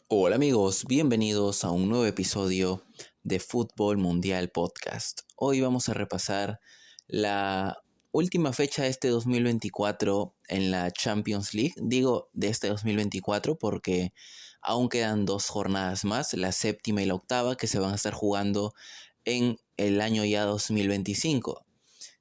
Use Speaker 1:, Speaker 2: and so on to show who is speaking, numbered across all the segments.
Speaker 1: Hola amigos, bienvenidos a un nuevo episodio de Fútbol Mundial Podcast. Hoy vamos a repasar la última fecha de este 2024 en la Champions League. Digo de este 2024 porque aún quedan 2 jornadas más, la séptima y la octava, que se van a estar jugando en el año ya 2025.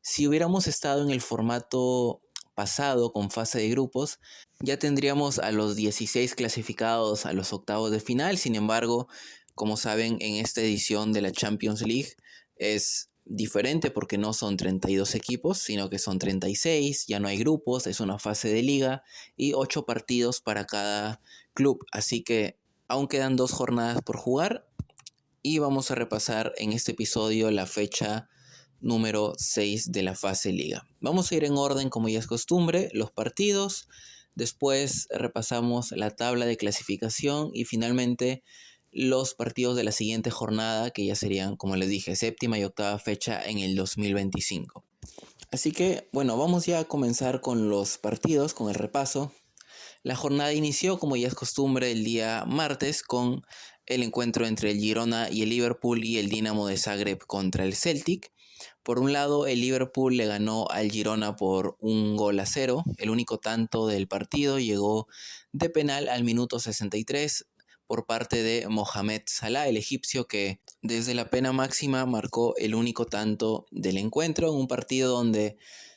Speaker 1: Si hubiéramos estado en el formato pasado con fase de grupos, ya tendríamos a los 16 clasificados a los octavos de final. Sin embargo, como saben, en esta edición de la Champions League es diferente porque no son 32 equipos, sino que son 36, ya no hay grupos, es una fase de liga y 8 partidos para cada club. Así que aún quedan 2 jornadas por jugar y vamos a repasar en este episodio la fecha número 6 de la fase liga. Vamos a ir en orden como ya es costumbre, los partidos, después repasamos la tabla de clasificación y finalmente los partidos de la siguiente jornada, que ya serían, como les dije, séptima y octava fecha en el 2025. Así que, bueno, vamos ya a comenzar con los partidos, con el repaso. La jornada inició, como ya es costumbre, el día martes con el encuentro entre el Girona y el Liverpool y el Dinamo de Zagreb contra el Celtic. Por un lado, el Liverpool le ganó al Girona por 1-0. El único tanto del partido llegó de penal al minuto 63 por parte de Mohamed Salah, el egipcio que desde la pena máxima marcó el único tanto del encuentro en un partido donde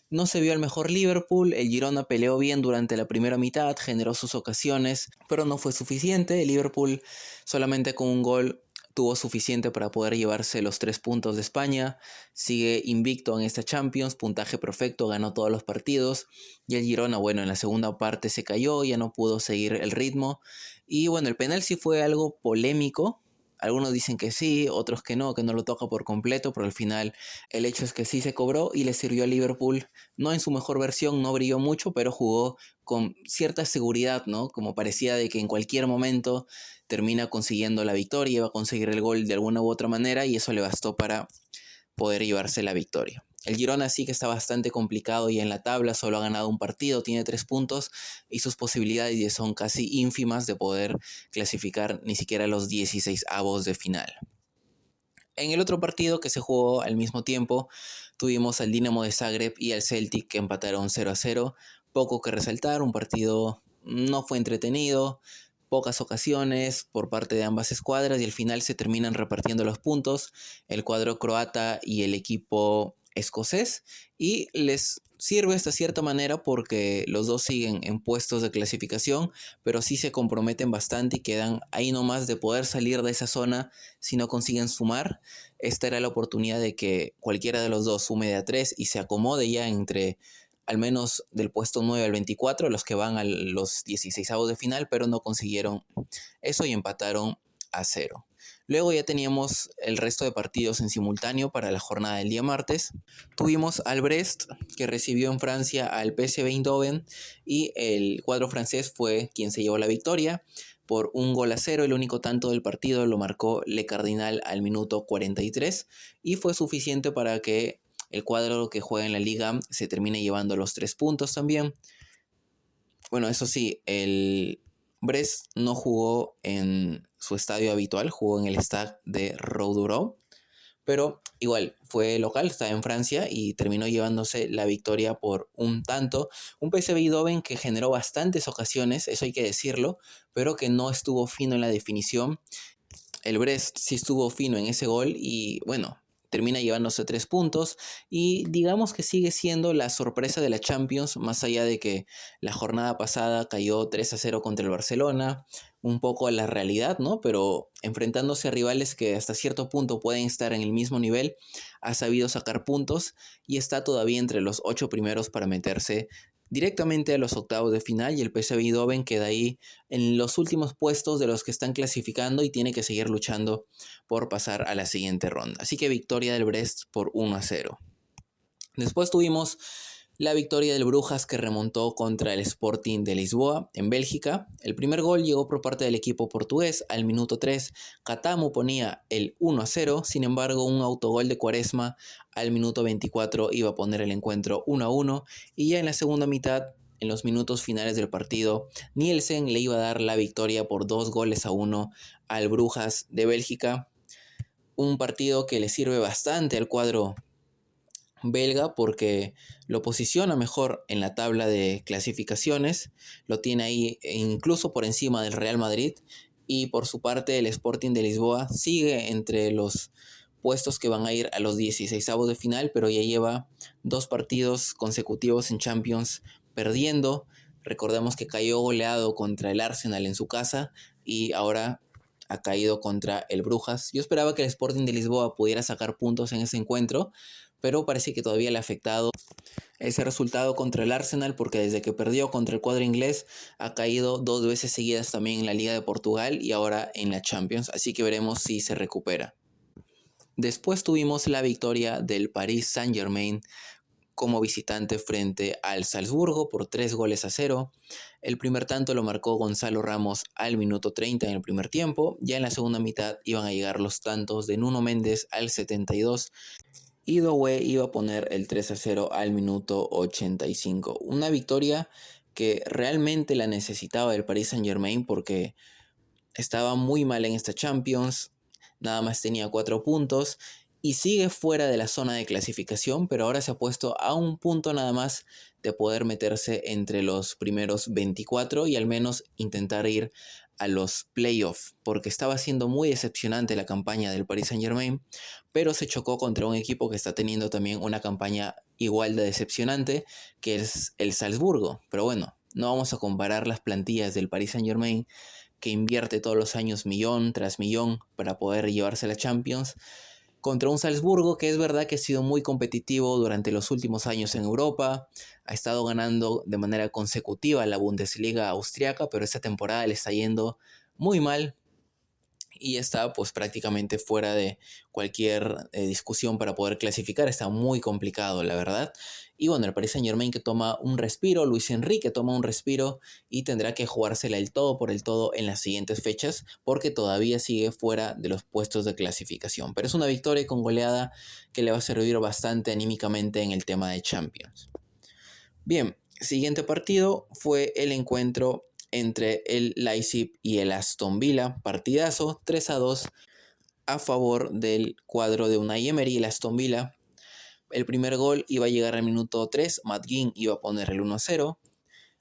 Speaker 1: no se vio el mejor Liverpool. El Girona peleó bien durante la primera mitad, generó sus ocasiones, pero no fue suficiente. El Liverpool solamente con un gol tuvo suficiente para poder llevarse los 3 puntos de España. Sigue invicto en esta Champions, puntaje perfecto, ganó todos los partidos. Y el Girona, bueno, en la segunda parte se cayó, ya no pudo seguir el ritmo. Y bueno, el penal sí fue algo polémico. Algunos dicen que sí, otros que no lo toca por completo, pero al final el hecho es que sí se cobró y le sirvió a Liverpool, no en su mejor versión, no brilló mucho, pero jugó con cierta seguridad, ¿no? Como parecía de que en cualquier momento termina consiguiendo la victoria, va a conseguir el gol de alguna u otra manera y eso le bastó para poder llevarse la victoria. El Girona sí que está bastante complicado y en la tabla solo ha ganado un partido, tiene 3 puntos y sus posibilidades son casi ínfimas de poder clasificar ni siquiera los 16avos de final. En el otro partido que se jugó al mismo tiempo, tuvimos al Dinamo de Zagreb y al Celtic que empataron 0-0. Poco que resaltar, un partido no fue entretenido, pocas ocasiones por parte de ambas escuadras y al final se terminan repartiendo los puntos el cuadro croata y el equipo escocés y les sirve hasta cierta manera porque los dos siguen en puestos de clasificación, pero sí se comprometen bastante y quedan ahí nomás de poder salir de esa zona si no consiguen sumar. Esta era la oportunidad de que cualquiera de los dos sume de a 3 y se acomode ya entre al menos del puesto 9 al 24, los que van a los 16avos de final, pero no consiguieron eso y empataron a 0. Luego ya teníamos el resto de partidos en simultáneo para la jornada del día martes. Tuvimos al Brest, que recibió en Francia al PSV Eindhoven y el cuadro francés fue quien se llevó la victoria por 1-0. El único tanto del partido lo marcó Le Cardinal al minuto 43 y fue suficiente para que el cuadro que juega en la liga se termine llevando los 3 puntos también. Bueno, eso sí, el Brest no jugó en su estadio habitual, jugó en el Stade de Roudureau, pero igual fue local, estaba en Francia y terminó llevándose la victoria por un tanto. Un PSV Eindhoven que generó bastantes ocasiones, eso hay que decirlo, pero que no estuvo fino en la definición. El Brest sí estuvo fino en ese gol y bueno, termina llevándose 3 puntos y digamos que sigue siendo la sorpresa de la Champions, más allá de que la jornada pasada cayó 3-0 contra el Barcelona, un poco a la realidad, ¿no? Pero enfrentándose a rivales que hasta cierto punto pueden estar en el mismo nivel, ha sabido sacar puntos y está todavía entre los 8 primeros para meterse directamente a los octavos de final y el PSV Eindhoven queda ahí en los últimos puestos de los que están clasificando y tiene que seguir luchando por pasar a la siguiente ronda. Así que victoria del Brest por 1-0. Después tuvimos la victoria del Brujas que remontó contra el Sporting de Lisboa en Bélgica. El primer gol llegó por parte del equipo portugués al minuto 3. Catamo ponía el 1-0, sin embargo un autogol de Quaresma al minuto 24 iba a poner el encuentro 1-1 y ya en la segunda mitad en los minutos finales del partido, Nielsen le iba a dar la victoria por 2-1 al Brujas de Bélgica. Un partido que le sirve bastante al cuadro belga porque lo posiciona mejor en la tabla de clasificaciones, lo tiene ahí incluso por encima del Real Madrid, y por su parte el Sporting de Lisboa sigue entre los puestos que van a ir a los 16avos de final, pero ya lleva 2 partidos consecutivos en Champions perdiendo. Recordemos que cayó goleado contra el Arsenal en su casa y ahora ha caído contra el Brujas. Yo esperaba que el Sporting de Lisboa pudiera sacar puntos en ese encuentro, pero parece que todavía le ha afectado ese resultado contra el Arsenal, porque desde que perdió contra el cuadro inglés ha caído 2 veces seguidas también en la Liga de Portugal y ahora en la Champions, así que veremos si se recupera. Después tuvimos la victoria del Paris Saint-Germain como visitante frente al Salzburgo por 3-0. El primer tanto lo marcó Gonzalo Ramos al minuto 30 en el primer tiempo. Ya en la segunda mitad iban a llegar los tantos de Nuno Méndez al 72 y Doué iba a poner el 3-0 al minuto 85. Una victoria que realmente la necesitaba el Paris Saint-Germain porque estaba muy mal en esta Champions, nada más tenía 4 puntos y sigue fuera de la zona de clasificación, pero ahora se ha puesto a un punto nada más de poder meterse entre los primeros 24 y al menos intentar ir a los playoffs, porque estaba siendo muy decepcionante la campaña del Paris Saint-Germain, pero se chocó contra un equipo que está teniendo también una campaña igual de decepcionante, que es el Salzburgo. Pero bueno, no vamos a comparar las plantillas del Paris Saint-Germain, que invierte todos los años millón tras millón para poder llevarse la Champions, contra un Salzburgo que es verdad que ha sido muy competitivo durante los últimos años en Europa, ha estado ganando de manera consecutiva la Bundesliga austriaca, pero esta temporada le está yendo muy mal y está pues prácticamente fuera de cualquier discusión para poder clasificar. Está muy complicado, la verdad. Y bueno, el Paris Saint-Germain que toma un respiro, Luis Enrique toma un respiro y tendrá que jugársela el todo por el todo en las siguientes fechas porque todavía sigue fuera de los puestos de clasificación. Pero es una victoria con goleada que le va a servir bastante anímicamente en el tema de Champions. Bien, siguiente partido fue el encuentro entre el Leipzig y el Aston Villa, partidazo 3-2 a favor del cuadro de Unai Emery, el Aston Villa. El primer gol iba a llegar al minuto 3, Matt Ginn iba a poner el 1-0.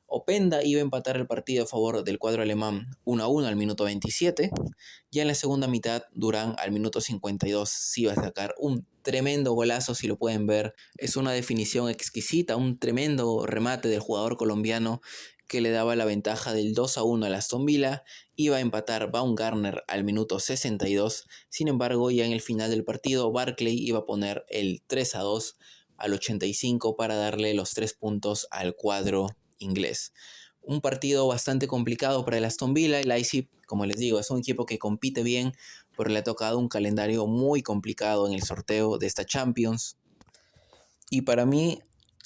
Speaker 1: Openda iba a empatar el partido a favor del cuadro alemán 1-1 al minuto 27. Ya en la segunda mitad, Durán al minuto 52 sí iba a sacar un tremendo golazo, si lo pueden ver. Es una definición exquisita, un tremendo remate del jugador colombiano que le daba la ventaja del 2-1 al Aston Villa. Iba a empatar Baumgartner al minuto 62. Sin embargo, ya en el final del partido, Barkley iba a poner el 3-2 al 85 para darle los 3 puntos al cuadro inglés. Un partido bastante complicado para el Aston Villa. El Leipzig, como les digo, es un equipo que compite bien, pero le ha tocado un calendario muy complicado en el sorteo de esta Champions. Y para mí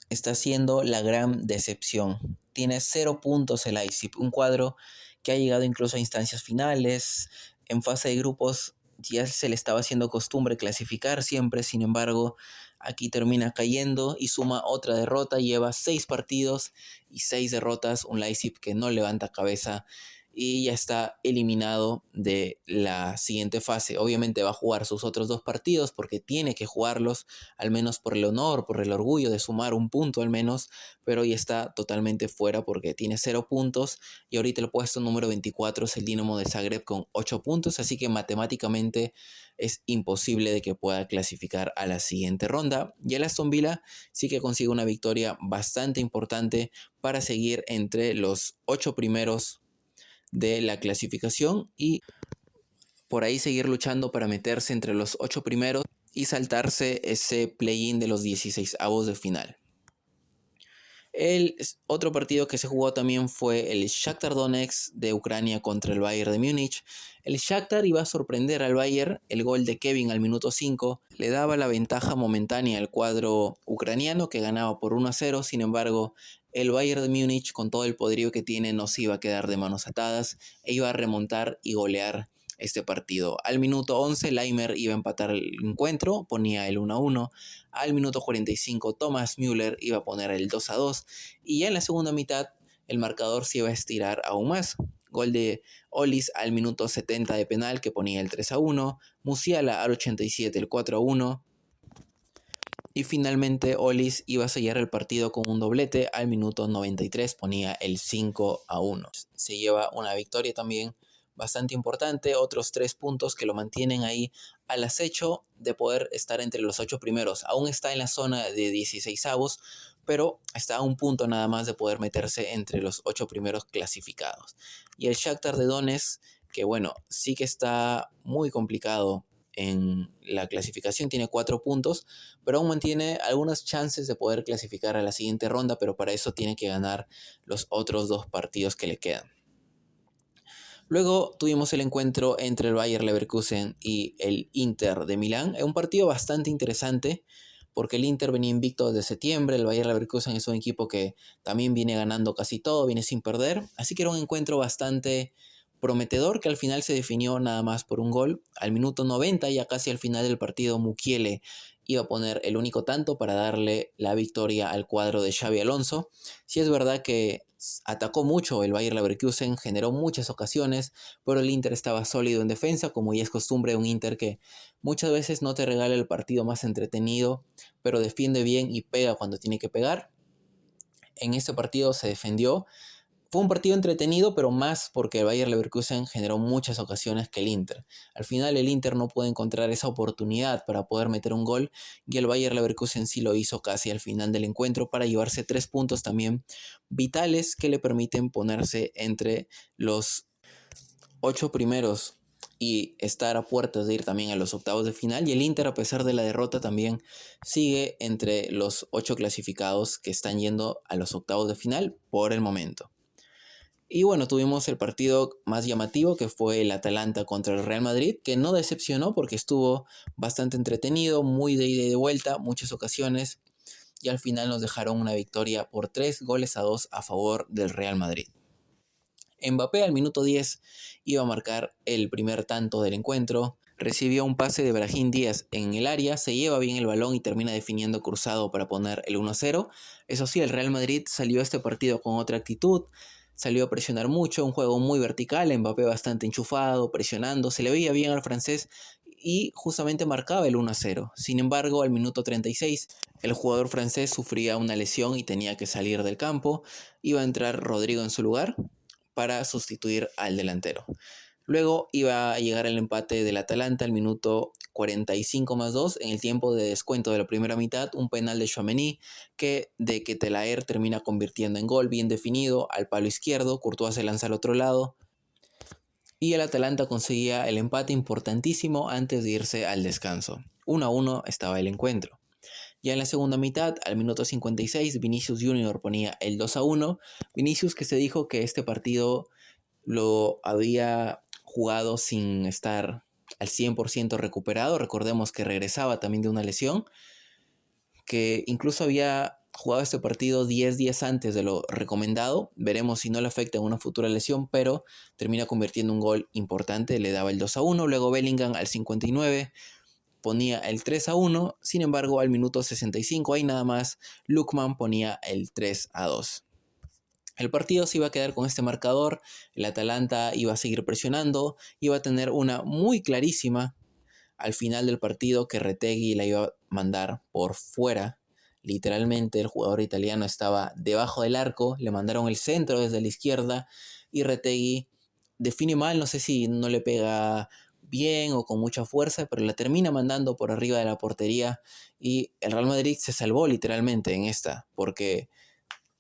Speaker 1: está siendo la gran decepción. Tiene 0 puntos el Leipzig, un cuadro que ha llegado incluso a instancias finales. En fase de grupos ya se le estaba haciendo costumbre clasificar siempre, sin embargo, aquí termina cayendo y suma otra derrota. Lleva 6 partidos y 6 derrotas, un Leipzig que no levanta cabeza y ya está eliminado de la siguiente fase. Obviamente va a jugar sus otros 2 partidos porque tiene que jugarlos, al menos por el honor, por el orgullo de sumar un punto al menos, pero ya está totalmente fuera porque tiene 0 puntos y ahorita el puesto número 24 es el Dinamo de Zagreb con 8 puntos, así que matemáticamente es imposible de que pueda clasificar a la siguiente ronda. Y el Aston Villa sí que consigue una victoria bastante importante para seguir entre los 8 primeros de la clasificación y por ahí seguir luchando para meterse entre los 8 primeros y saltarse ese play-in de los 16avos de final. El otro partido que se jugó también fue el Shakhtar Donetsk de Ucrania contra el Bayern de Múnich. El Shakhtar iba a sorprender al Bayern, el gol de Kevin al minuto 5 le daba la ventaja momentánea al cuadro ucraniano que ganaba por 1-0, sin embargo el Bayern de Múnich con todo el poderío que tiene no se iba a quedar de manos atadas e iba a remontar y golear este partido. Al minuto 11 Laimer iba a empatar el encuentro, ponía el 1-1. Al minuto 45 Thomas Müller iba a poner el 2-2. Y ya en la segunda mitad el marcador se iba a estirar aún más. Gol de Olis al minuto 70 de penal que ponía el 3-1. Musiala al 87 el 4-1. Y finalmente Olis iba a sellar el partido con un doblete. Al minuto 93 ponía el 5-1. Se lleva una victoria también bastante importante, otros 3 puntos que lo mantienen ahí al acecho de poder estar entre los 8 primeros. Aún está en la zona de 16avos, pero está a un punto nada más de poder meterse entre los 8 primeros clasificados. Y el Shakhtar de Donetsk, que bueno, sí que está muy complicado en la clasificación, tiene 4 puntos, pero aún mantiene algunas chances de poder clasificar a la siguiente ronda, pero para eso tiene que ganar los otros 2 partidos que le quedan. Luego tuvimos el encuentro entre el Bayer Leverkusen y el Inter de Milán. Es un partido bastante interesante porque el Inter venía invicto desde septiembre. El Bayer Leverkusen es un equipo que también viene ganando casi todo, viene sin perder. Así que era un encuentro bastante prometedor que al final se definió nada más por un gol. Al minuto 90, ya casi al final del partido, Mukiele iba a poner el único tanto para darle la victoria al cuadro de Xabi Alonso. Sí es verdad que atacó mucho el Bayer Leverkusen, generó muchas ocasiones, pero el Inter estaba sólido en defensa, como ya es costumbre de un Inter que muchas veces no te regala el partido más entretenido, pero defiende bien y pega cuando tiene que pegar. En este partido se defendió. Fue un partido entretenido, pero más porque el Bayer Leverkusen generó muchas ocasiones que el Inter. Al final el Inter no pudo encontrar esa oportunidad para poder meter un gol y el Bayer Leverkusen sí lo hizo casi al final del encuentro para llevarse 3 puntos también vitales que le permiten ponerse entre los 8 primeros y estar a puertas de ir también a los octavos de final. Y el Inter, a pesar de la derrota, también sigue entre los 8 clasificados que están yendo a los octavos de final por el momento. Y bueno, tuvimos el partido más llamativo que fue el Atalanta contra el Real Madrid, que no decepcionó porque estuvo bastante entretenido, muy de ida y de vuelta, muchas ocasiones, y al final nos dejaron una victoria por 3-2 a favor del Real Madrid. Mbappé al minuto 10 iba a marcar el primer tanto del encuentro, recibió un pase de Brahim Díaz en el área, se lleva bien el balón y termina definiendo cruzado para poner el 1-0. Eso sí, el Real Madrid salió a este partido con otra actitud, salió a presionar mucho, un juego muy vertical, Mbappé bastante enchufado, presionando, se le veía bien al francés y justamente marcaba el 1-0. Sin embargo, al minuto 36, el jugador francés sufría una lesión y tenía que salir del campo, iba a entrar Rodrigo en su lugar para sustituir al delantero. Luego iba a llegar el empate del Atalanta al minuto 45+2 en el tiempo de descuento de la primera mitad, un penal de Tchouaméni que de Ketelaere termina convirtiendo en gol bien definido al palo izquierdo, Courtois se lanza al otro lado y el Atalanta conseguía el empate importantísimo antes de irse al descanso. 1-1 estaba el encuentro. Ya en la segunda mitad, al minuto 56, Vinicius Junior ponía el 2-1. Vinicius que se dijo que este partido lo había jugado sin estar al 100% recuperado. Recordemos que regresaba también de una lesión, que incluso había jugado este partido 10 días antes de lo recomendado. Veremos si no le afecta en una futura lesión, pero termina convirtiendo un gol importante, le daba el 2-1. Luego Bellingham al 59 ponía el 3-1. Sin embargo, al minuto 65, ahí nada más, Lookman ponía el 3-2. El partido se iba a quedar con este marcador, el Atalanta iba a seguir presionando, iba a tener una muy clarísima al final del partido que Retegui la iba a mandar por fuera. Literalmente el jugador italiano estaba debajo del arco, le mandaron el centro desde la izquierda y Retegui define mal, no sé si no le pega bien o con mucha fuerza, pero la termina mandando por arriba de la portería y el Real Madrid se salvó literalmente en esta, porque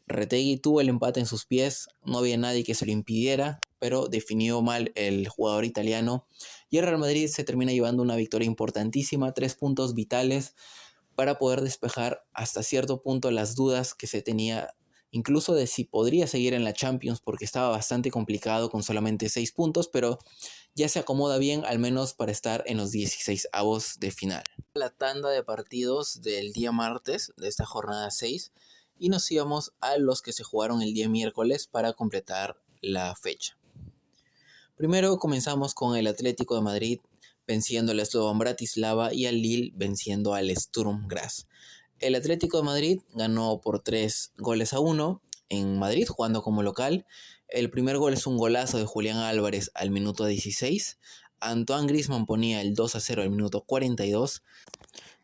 Speaker 1: Retegui tuvo el empate en sus pies, no había nadie que se lo impidiera, pero definió mal el jugador italiano y el Real Madrid se termina llevando una victoria importantísima, 3 puntos vitales para poder despejar hasta cierto punto las dudas que se tenía incluso de si podría seguir en la Champions porque estaba bastante complicado con solamente 6 puntos, pero ya se acomoda bien al menos para estar en los 16avos de final. La tanda de partidos del día martes de esta jornada 6 y nos íbamos a los que se jugaron el día miércoles para completar la fecha. Primero comenzamos con el Atlético de Madrid venciendo al Slovan Bratislava y al Lille venciendo al Sturm Graz. El Atlético de Madrid ganó por 3-1 en Madrid, jugando como local. El primer gol es un golazo de Julián Álvarez al minuto 16. Antoine Griezmann ponía el 2-0 al minuto 42.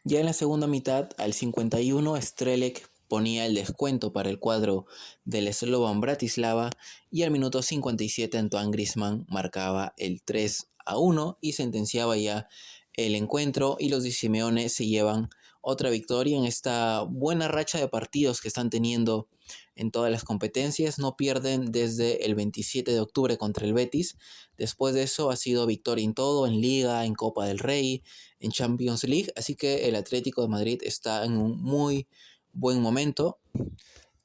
Speaker 1: Ya en la segunda mitad, al 51, Strelec ponía el descuento para el cuadro del Slovan Bratislava y al minuto 57 Antoine Griezmann marcaba el 3-1 y sentenciaba ya el encuentro, y los Di Simeone se llevan otra victoria en esta buena racha de partidos que están teniendo en todas las competencias. No pierden desde el 27 de octubre contra el Betis. Después de eso ha sido victoria en todo, en Liga, en Copa del Rey, en Champions League, así que el Atlético de Madrid está en un muy buen momento.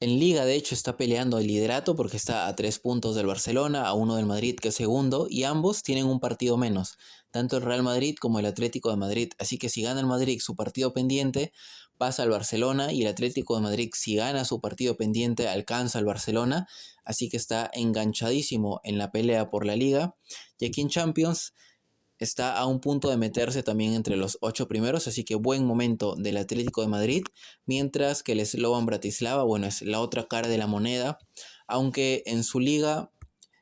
Speaker 1: En Liga, de hecho, está peleando el liderato porque está a 3 puntos del Barcelona, a 1 del Madrid, que es segundo, y ambos tienen un partido menos, tanto el Real Madrid como el Atlético de Madrid. Así que si gana el Madrid su partido pendiente, pasa al Barcelona, y el Atlético de Madrid, si gana su partido pendiente, alcanza al Barcelona. Así que está enganchadísimo en la pelea por la Liga. Y aquí en Champions está a un punto de meterse también entre los 8 primeros, así que buen momento del Atlético de Madrid, mientras que el Slovan Bratislava, bueno, es la otra cara de la moneda, aunque en su liga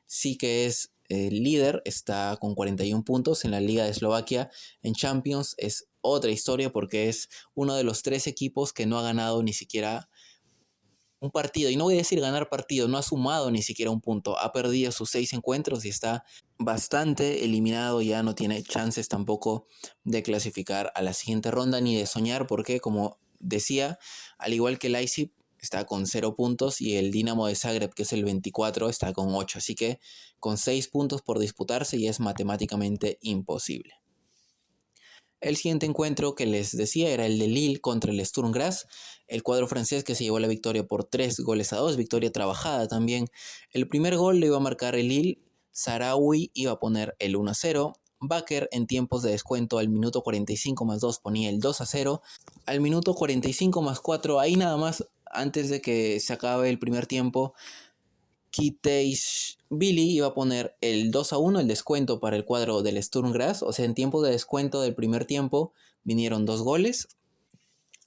Speaker 1: sí que es líder, está con 41 puntos en la Liga de Eslovaquia. En Champions es otra historia porque es uno de los 3 equipos que no ha ganado ni siquiera un partido, y no voy a decir ganar partido, no ha sumado ni siquiera un punto, ha perdido sus 6 encuentros y está bastante eliminado, ya no tiene chances tampoco de clasificar a la siguiente ronda ni de soñar, porque como decía, al igual que el Leipzig está con 0 puntos y el Dinamo de Zagreb, que es el 24, está con 8, así que con 6 puntos por disputarse ya es matemáticamente imposible. El siguiente encuentro que les decía era el de Lille contra el Sturm Graz, el cuadro francés que se llevó la victoria por 3-2, victoria trabajada también. El primer gol lo iba a marcar el Lille, Sarawi iba a poner el 1-0, Bakker en tiempos de descuento al minuto 45 más 2 ponía el 2-0, al minuto 45 más 4, ahí nada más, antes de que se acabe el primer tiempo, Billy iba a poner el 2-1, el descuento para el cuadro del Sturm Graz. O sea, en tiempo de descuento del primer tiempo vinieron 2 goles.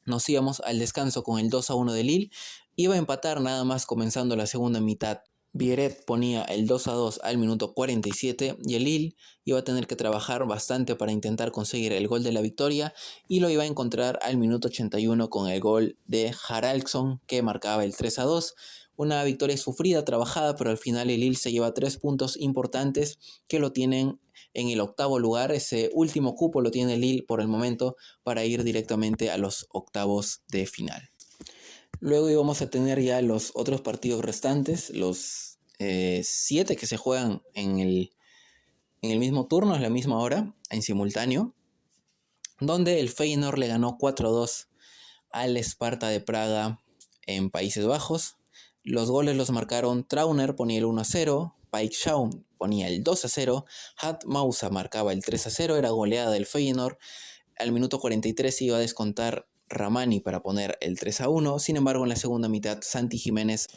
Speaker 1: Nos íbamos al descanso con el 2-1 de Lille. Iba a empatar nada más comenzando la segunda mitad. Vieret ponía el 2-2 al minuto 47 y el Lille iba a tener que trabajar bastante para intentar conseguir el gol de la victoria, y lo iba a encontrar al minuto 81 con el gol de Haraldsson, que marcaba el 3-2. Una victoria sufrida, trabajada, pero al final el Lille se lleva 3 puntos importantes que lo tienen en el 8º lugar. Ese último cupo lo tiene el Lille por el momento para ir directamente a los octavos de final. Luego íbamos a tener ya los otros partidos restantes, los 7 que se juegan en el mismo turno, a la misma hora, en simultáneo, donde el Feyenoord le ganó 4-2 al Sparta de Praga en Países Bajos. Los goles los marcaron Trauner, ponía el 1-0, Pike Shaun ponía el 2-0, Hat Mausa marcaba el 3-0, era goleada del Feyenoord. Al minuto 43 iba a descontar Ramani para poner el 3-1, sin embargo en la segunda mitad Santi Jiménez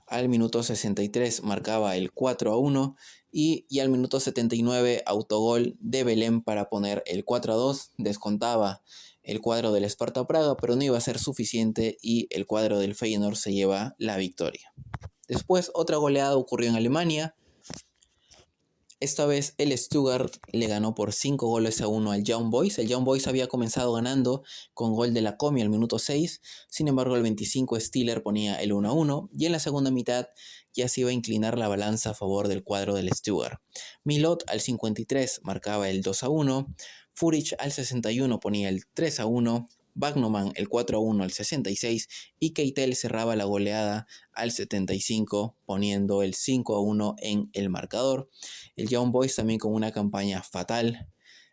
Speaker 1: al minuto 63 marcaba el 4-1 y al minuto 79 autogol de Belén para poner el 4-2, descontaba el cuadro del Sparta Praga, pero no iba a ser suficiente y el cuadro del Feyenoord se lleva la victoria. Después otra goleada ocurrió en Alemania. Esta vez el Stuttgart le ganó por 5-1 al Young Boys. El Young Boys había comenzado ganando con gol de la Comi al minuto 6. Sin embargo, el 25 Stiller ponía el 1-1. Y en la segunda mitad ya se iba a inclinar la balanza a favor del cuadro del Stuttgart. Milot al 53 marcaba el 2-1. Furic al 61 ponía el 3-1. Bagnoman el 4-1 al 66 y Keitel cerraba la goleada al 75 poniendo el 5-1 en el marcador. El Young Boys también con una campaña fatal,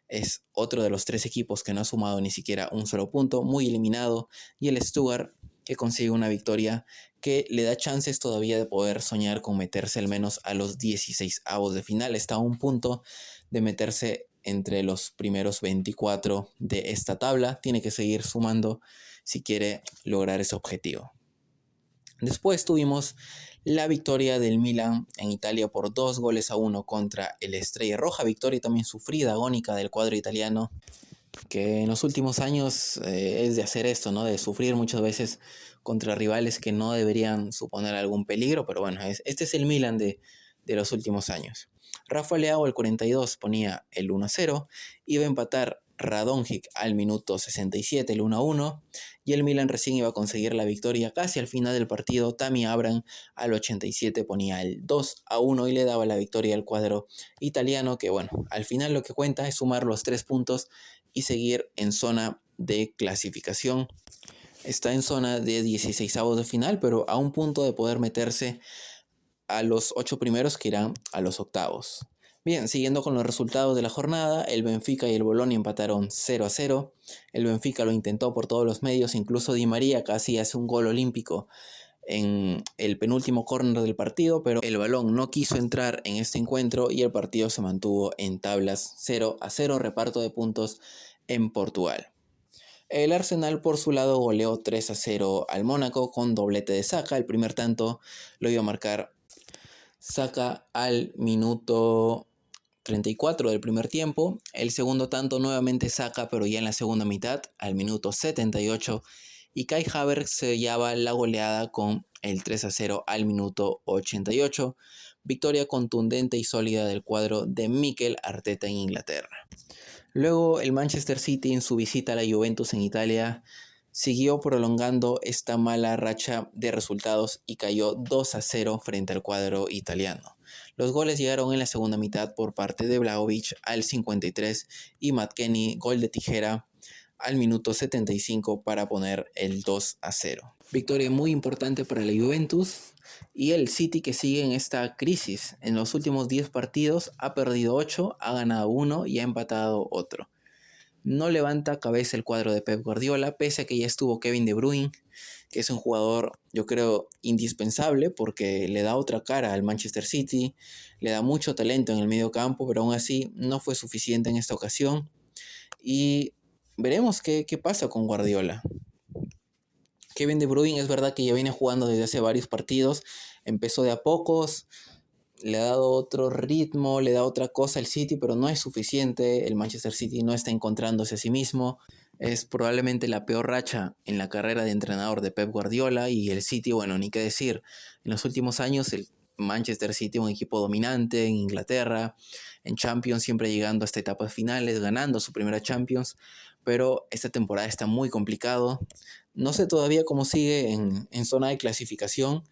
Speaker 1: es otro de los 3 equipos que no ha sumado ni siquiera un solo punto, muy eliminado, y el Stuttgart que consigue una victoria que le da chances todavía de poder soñar con meterse al menos a los 16avos de final. Está a un punto de meterse entre los primeros 24 de esta tabla. Tiene que seguir sumando si quiere lograr ese objetivo. Después tuvimos la victoria del Milan en Italia por 2-1 contra el Estrella Roja, victoria también sufrida, agónica del cuadro italiano, que en los últimos años es de hacer esto, ¿no? De sufrir muchas veces contra rivales que no deberían suponer algún peligro, pero bueno, este es el Milan de los últimos años. Rafa Leao al 42 ponía el 1-0, iba a empatar Radonjic al minuto 67 el 1-1, y el Milan recién iba a conseguir la victoria casi al final del partido. Tammy Abraham al 87 ponía el 2-1 y le daba la victoria al cuadro italiano, que bueno, al final lo que cuenta es sumar los 3 puntos y seguir en zona de clasificación. Está en zona de 16avos de final, pero a un punto de poder meterse a los 8 primeros que irán a los octavos. Bien, siguiendo con los resultados de la jornada, el Benfica y el Bolonia empataron 0-0. El Benfica lo intentó por todos los medios, incluso Di María casi hace un gol olímpico en el penúltimo córner del partido, pero el balón no quiso entrar en este encuentro y el partido se mantuvo en tablas 0-0, reparto de puntos en Portugal. El Arsenal por su lado goleó 3-0 al Mónaco con doblete de Saka. El primer tanto lo iba a marcar Saka al minuto 34 del primer tiempo. El segundo tanto nuevamente Saka, pero ya en la segunda mitad, al minuto 78. Y Kai Havertz sellaba la goleada con el 3-0 al minuto 88. Victoria contundente y sólida del cuadro de Mikel Arteta en Inglaterra. Luego el Manchester City en su visita a la Juventus en Italia siguió prolongando esta mala racha de resultados y cayó 2-0 frente al cuadro italiano. Los goles llegaron en la segunda mitad por parte de Vlahovic al 53 y Matt Kenny, gol de tijera al minuto 75 para poner el 2-0. Victoria muy importante para la Juventus y el City, que sigue en esta crisis. En los últimos 10 partidos ha perdido 8, ha ganado 1 y ha empatado otro. No levanta cabeza el cuadro de Pep Guardiola, pese a que ya estuvo Kevin De Bruyne, que es un jugador, yo creo, indispensable porque le da otra cara al Manchester City, le da mucho talento en el medio campo, pero aún así no fue suficiente en esta ocasión. Y veremos qué pasa con Guardiola. Kevin De Bruyne es verdad que ya viene jugando desde hace varios partidos, empezó de a pocos, le ha dado otro ritmo, le da otra cosa al City, pero no es suficiente. El Manchester City no está encontrándose a sí mismo. Es probablemente la peor racha en la carrera de entrenador de Pep Guardiola, y el City, bueno, ni qué decir. En los últimos años el Manchester City, un equipo dominante en Inglaterra, en Champions siempre llegando hasta etapas finales, ganando su primera Champions, pero esta temporada está muy complicado. No sé todavía cómo sigue en zona de clasificación,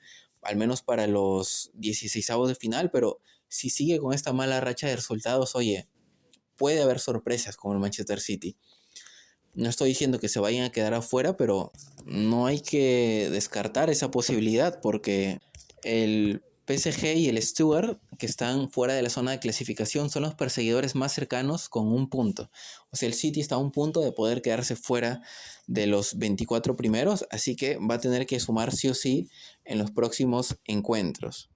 Speaker 1: al menos para los 16avos de final, pero si sigue con esta mala racha de resultados, oye, puede haber sorpresas con el Manchester City. No estoy diciendo que se vayan a quedar afuera, pero no hay que descartar esa posibilidad porque el PSG y el Stuttgart, que están fuera de la zona de clasificación, son los perseguidores más cercanos con un punto. O sea, el City está a un punto de poder quedarse fuera de los 24 primeros, así que va a tener que sumar sí o sí en los próximos encuentros.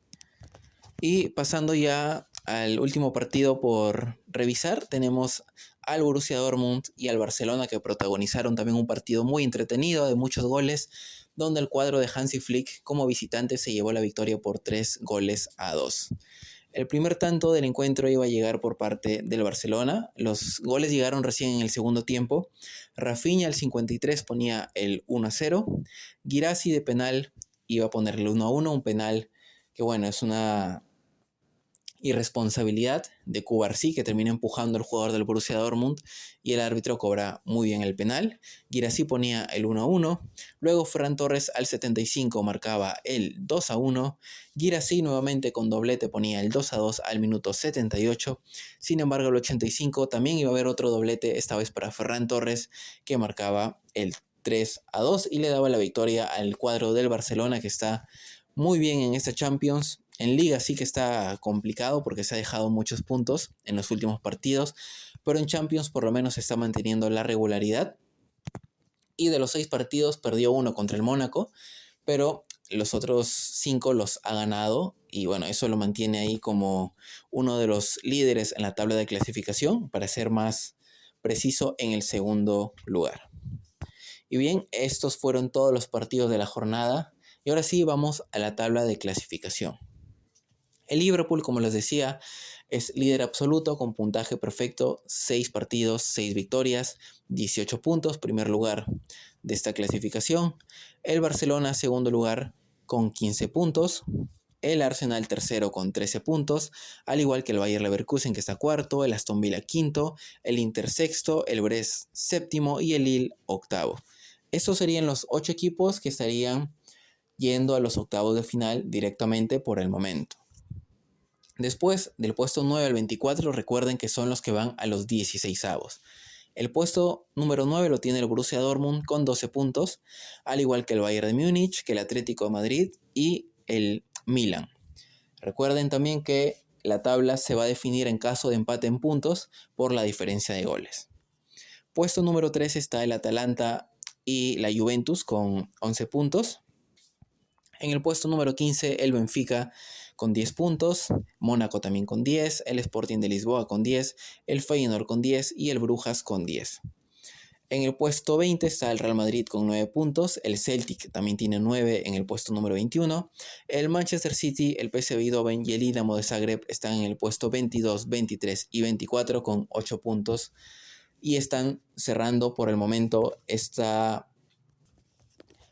Speaker 1: Y pasando ya al último partido por revisar, tenemos al Borussia Dortmund y al Barcelona, que protagonizaron también un partido muy entretenido de muchos goles, donde el cuadro de Hansi Flick como visitante se llevó la victoria por 3-2. El primer tanto del encuentro iba a llegar por parte del Barcelona. Los goles llegaron recién en el segundo tiempo. Rafinha al 53 ponía el 1-0. Guirassy de penal iba a ponerle el 1-1, un penal que bueno, es una irresponsabilidad de Cubarsí, que termina empujando al jugador del Borussia Dortmund y el árbitro cobra muy bien el penal. Guirassy ponía el 1-1, luego Ferran Torres al 75 marcaba el 2-1, Guirassy nuevamente con doblete ponía el 2-2 al minuto 78, sin embargo el 85 también iba a haber otro doblete, esta vez para Ferran Torres, que marcaba el 3-2 y le daba la victoria al cuadro del Barcelona, que está muy bien en esta Champions. En Liga sí que está complicado porque se ha dejado muchos puntos en los últimos partidos, pero en Champions por lo menos está manteniendo la regularidad. Y de los 6 partidos perdió 1 contra el Mónaco, pero los otros 5 los ha ganado y bueno, eso lo mantiene ahí como uno de los líderes en la tabla de clasificación, para ser más preciso, en el segundo lugar. Y bien, estos fueron todos los partidos de la jornada. Y ahora sí, vamos a la tabla de clasificación. El Liverpool, como les decía, es líder absoluto con puntaje perfecto, 6 partidos, 6 victorias, 18 puntos, primer lugar de esta clasificación. El Barcelona, segundo lugar, con 15 puntos. El Arsenal, tercero, con 13 puntos, al igual que el Bayer Leverkusen, que está cuarto, el Aston Villa, quinto, el Inter, sexto, el Brest, séptimo y el Lille, octavo. Estos serían los 8 equipos que estarían yendo a los octavos de final directamente por el momento. Después, del puesto 9 al 24, recuerden que son los que van a los 16avos. El puesto número 9 lo tiene el Borussia Dortmund con 12 puntos, al igual que el Bayern de Múnich, que el Atlético de Madrid y el Milan. Recuerden también que la tabla se va a definir en caso de empate en puntos por la diferencia de goles. Puesto número 3 está el Atalanta y la Juventus con 11 puntos. En el puesto número 15 el Benfica con 10 puntos, Mónaco también con 10, el Sporting de Lisboa con 10, el Feyenoord con 10 y el Brujas con 10. En el puesto 20 está el Real Madrid con 9 puntos, el Celtic también tiene 9 en el puesto número 21, el Manchester City, el PSV Eindhoven y el Dinamo de Zagreb están en el puesto 22, 23 y 24 con 8 puntos y están cerrando por el momento esta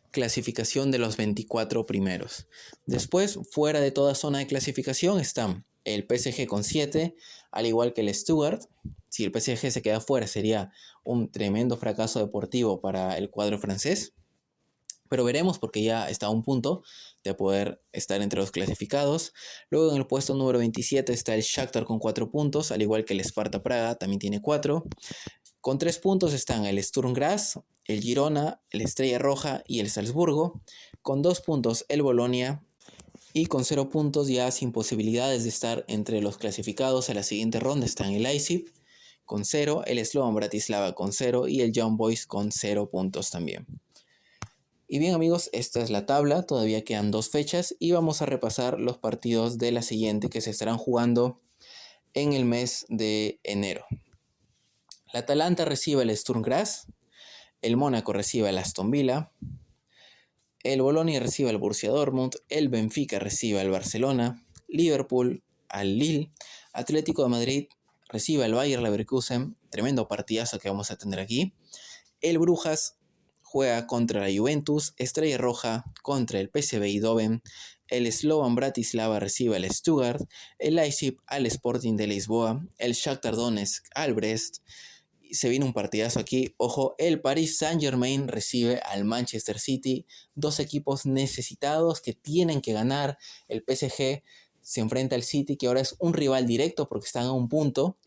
Speaker 1: clasificación de los 24 primeros. Después, fuera de toda zona de clasificación, están el PSG con 7, al igual que el Stuttgart. Si el PSG se queda fuera, sería un tremendo fracaso deportivo para el cuadro francés. Pero veremos, porque ya está a un punto de poder estar entre los clasificados. Luego en el puesto número 27 está el Shakhtar con 4 puntos, al igual que el Sparta Praga, también tiene 4. Con 3 puntos están el Sturm Graz, el Girona, el Estrella Roja y el Salzburgo. Con 2 puntos el Bolonia. Y con 0 puntos, ya sin posibilidades de estar entre los clasificados a la siguiente ronda, están el Leipzig con 0, el Slovan Bratislava con 0 y el Young Boys con 0 puntos también. Y bien amigos, esta es la tabla, todavía quedan 2 fechas y vamos a repasar los partidos de la siguiente que se estarán jugando en el mes de enero. El Atalanta recibe el Sturm Graz, el Mónaco recibe al Aston Villa, el Bolonia recibe al Borussia Dortmund, el Benfica recibe al Barcelona, Liverpool al Lille, Atlético de Madrid recibe al Bayer Leverkusen, tremendo partidazo que vamos a tener aquí, el Brujas juega contra la Juventus, Estrella Roja contra el PSV Eindhoven, el Slovan Bratislava recibe al Stuttgart, el Leipzig al Sporting de Lisboa, el Shakhtar Donetsk al Brest. Se viene un partidazo aquí, ojo, el Paris Saint-Germain recibe al Manchester City, 2 equipos necesitados que tienen que ganar. El PSG se enfrenta al City, que ahora es un rival directo porque están a un punto.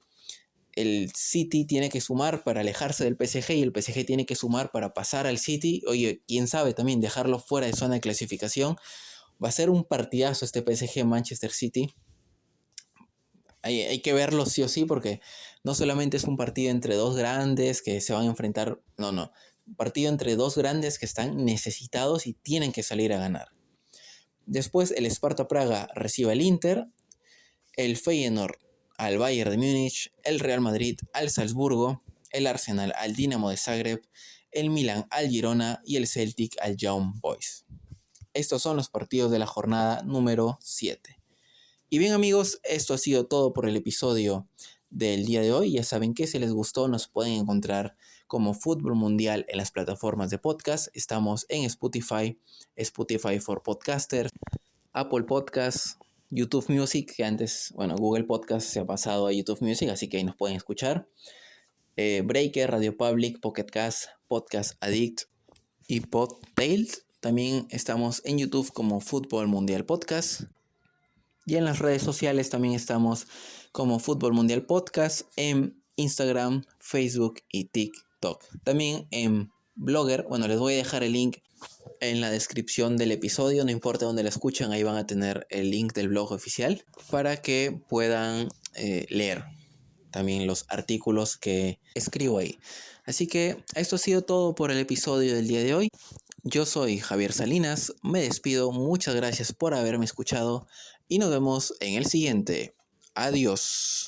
Speaker 1: El City tiene que sumar para alejarse del PSG y el PSG tiene que sumar para pasar al City. Oye, quién sabe también dejarlo fuera de zona de clasificación. Va a ser un partidazo este PSG Manchester City. Hay que verlo sí o sí, porque no solamente es un partido entre 2 grandes que se van a enfrentar, no, un partido entre 2 grandes que están necesitados y tienen que salir a ganar. Después el Sparta Praga recibe al Inter, el Feyenoord al Bayern de Múnich, el Real Madrid al Salzburgo, el Arsenal al Dinamo de Zagreb, el Milan al Girona y el Celtic al Young Boys. Estos son los partidos de la jornada número 7. Y bien amigos, esto ha sido todo por el episodio del día de hoy. Ya saben que si les gustó nos pueden encontrar como Fútbol Mundial en las plataformas de podcast. Estamos en Spotify, Spotify for Podcasters, Apple Podcasts, YouTube Music, que antes, Google Podcast se ha pasado a YouTube Music, así que ahí nos pueden escuchar. Breaker, Radio Public, Pocket Cast, Podcast Addict y Podtails. También estamos en YouTube como Fútbol Mundial Podcast. Y en las redes sociales también estamos como Fútbol Mundial Podcast en Instagram, Facebook y TikTok. También en Blogger, les voy a dejar el link en la descripción del episodio, no importa dónde lo escuchen, ahí van a tener el link del blog oficial para que puedan leer también los artículos que escribo ahí. Así que esto ha sido todo por el episodio del día de hoy. Yo soy Javier Salinas, me despido, muchas gracias por haberme escuchado y nos vemos en el siguiente. Adiós.